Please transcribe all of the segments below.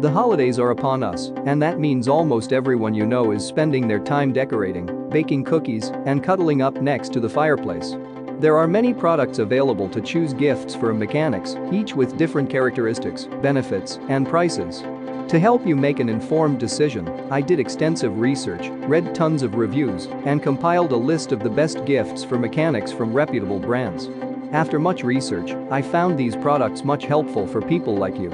The holidays are upon us, and that means almost everyone you know is spending their time decorating, baking cookies, and cuddling up next to the fireplace. There are many products available to choose gifts for mechanics, each with different characteristics, benefits, and prices. To help you make an informed decision, I did extensive research, read tons of reviews, and compiled a list of the best gifts for mechanics from reputable brands. After much research, I found these products much helpful for people like you.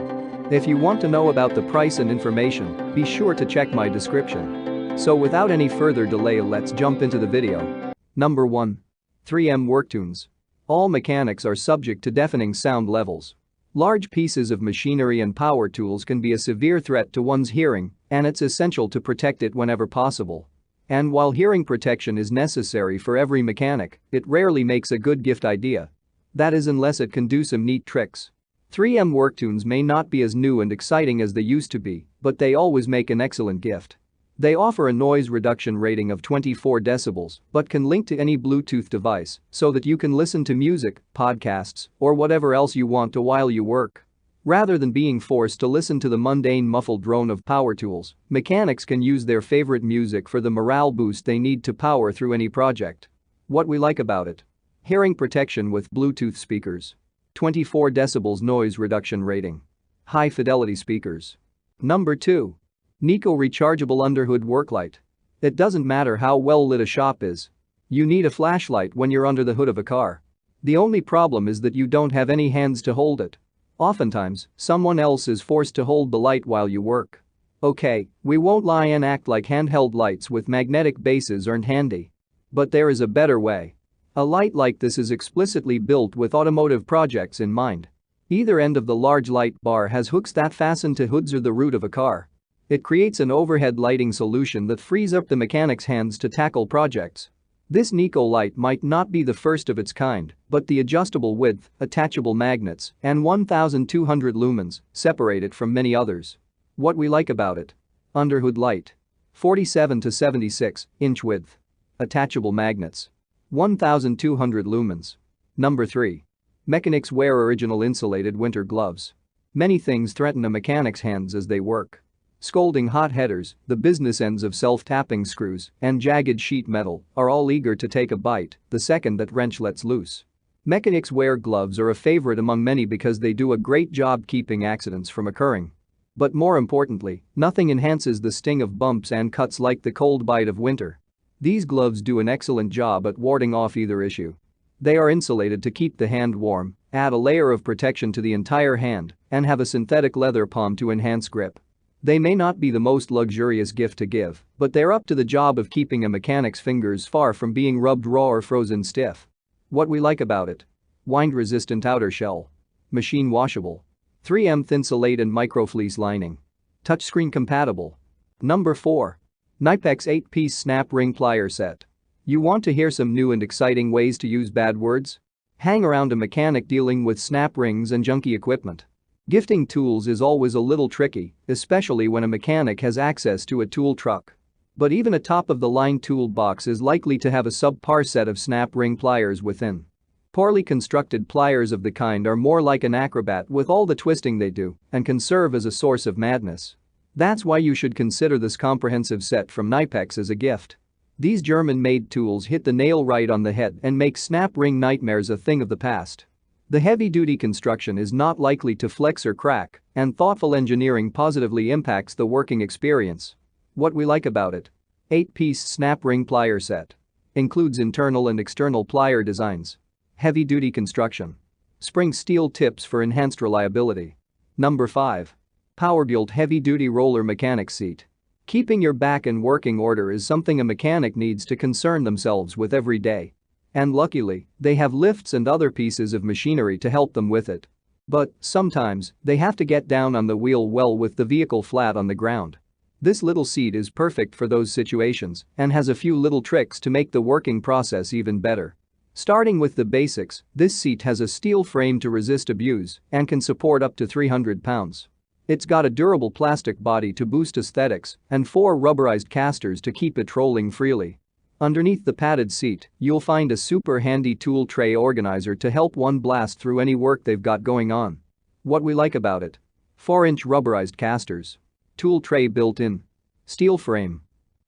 If you want to know about the price and information, be sure to check my description. So without any further delay, let's jump into the video. Number 1. 3M Worktunes. All mechanics are subject to deafening sound levels. Large pieces of machinery and power tools can be a severe threat to one's hearing, and it's essential to protect it whenever possible. And while hearing protection is necessary for every mechanic, it rarely makes a good gift idea. That is, unless it can do some neat tricks. 3M Worktunes may not be as new and exciting as they used to be, but they always make an excellent gift. They offer a noise reduction rating of 24 decibels but can link to any Bluetooth device so that you can listen to music, podcasts, or whatever else you want to while you work. Rather than being forced to listen to the mundane muffled drone of power tools, mechanics can use their favorite music for the morale boost they need to power through any project. What we like about it: hearing protection with Bluetooth speakers. 24 decibels noise reduction rating. High fidelity speakers. Number 2. Nico rechargeable underhood worklight. It doesn't matter how well lit a shop is. You need a flashlight when you're under the hood of a car. The only problem is that you don't have any hands to hold it. Oftentimes, someone else is forced to hold the light while you work. Okay, we won't lie and act like handheld lights with magnetic bases aren't handy. But there is a better way. A light like this is explicitly built with automotive projects in mind. Either end of the large light bar has hooks that fasten to hoods or the root of a car. It creates an overhead lighting solution that frees up the mechanic's hands to tackle projects. This Nico light might not be the first of its kind, but the adjustable width, attachable magnets, and 1200 lumens separate it from many others. What we like about it: underhood light. 47 to 76 inch width. Attachable magnets. 1200 lumens. Number 3. Mechanics wear original insulated winter gloves. Many things threaten a mechanic's hands as they work. Scalding hot headers, the business ends of self-tapping screws, and jagged sheet metal are all eager to take a bite the second that wrench lets loose. Mechanics wear gloves are a favorite among many because they do a great job keeping accidents from occurring. But more importantly, nothing enhances the sting of bumps and cuts like the cold bite of winter. These gloves do an excellent job at warding off either issue. They are insulated to keep the hand warm, add a layer of protection to the entire hand, and have a synthetic leather palm to enhance grip. They may not be the most luxurious gift to give, but they're up to the job of keeping a mechanic's fingers far from being rubbed raw or frozen stiff. What we like about it: wind-resistant outer shell. Machine washable. 3M Thinsulate and microfleece lining. Touchscreen compatible. Number 4. Knipex 8-piece snap ring plier set. You want to hear some new and exciting ways to use bad words? Hang around a mechanic dealing with snap rings and junky equipment. Gifting tools is always a little tricky, especially when a mechanic has access to a tool truck. But even a top-of-the-line toolbox is likely to have a subpar set of snap ring pliers within. Poorly constructed pliers of the kind are more like an acrobat with all the twisting they do and can serve as a source of madness. That's why you should consider this comprehensive set from Knipex as a gift. These German-made tools hit the nail right on the head and make snap ring nightmares a thing of the past. The heavy-duty construction is not likely to flex or crack, and thoughtful engineering positively impacts the working experience. What we like about it: 8-piece snap ring plier set. Includes internal and external plier designs. Heavy-duty construction. Spring steel tips for enhanced reliability. Number 5. Power-built heavy-duty roller mechanic seat. Keeping your back in working order is something a mechanic needs to concern themselves with every day. And luckily, they have lifts and other pieces of machinery to help them with it. But sometimes, they have to get down on the wheel well with the vehicle flat on the ground. This little seat is perfect for those situations and has a few little tricks to make the working process even better. Starting with the basics, this seat has a steel frame to resist abuse and can support up to 300 pounds. It's got a durable plastic body to boost aesthetics and 4 rubberized casters to keep it rolling freely. Underneath the padded seat, you'll find a super handy tool tray organizer to help one blast through any work they've got going on. What we like about it: 4-inch rubberized casters. Tool tray built-in. Steel frame.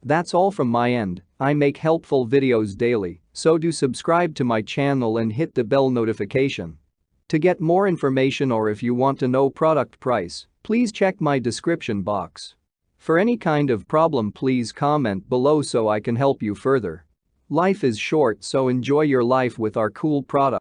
That's all from my end. I make helpful videos daily, so do subscribe to my channel and hit the bell notification. To get more information or if you want to know product price, please check my description box. For any kind of problem, please comment below so I can help you further. Life is short, so enjoy your life with our cool product.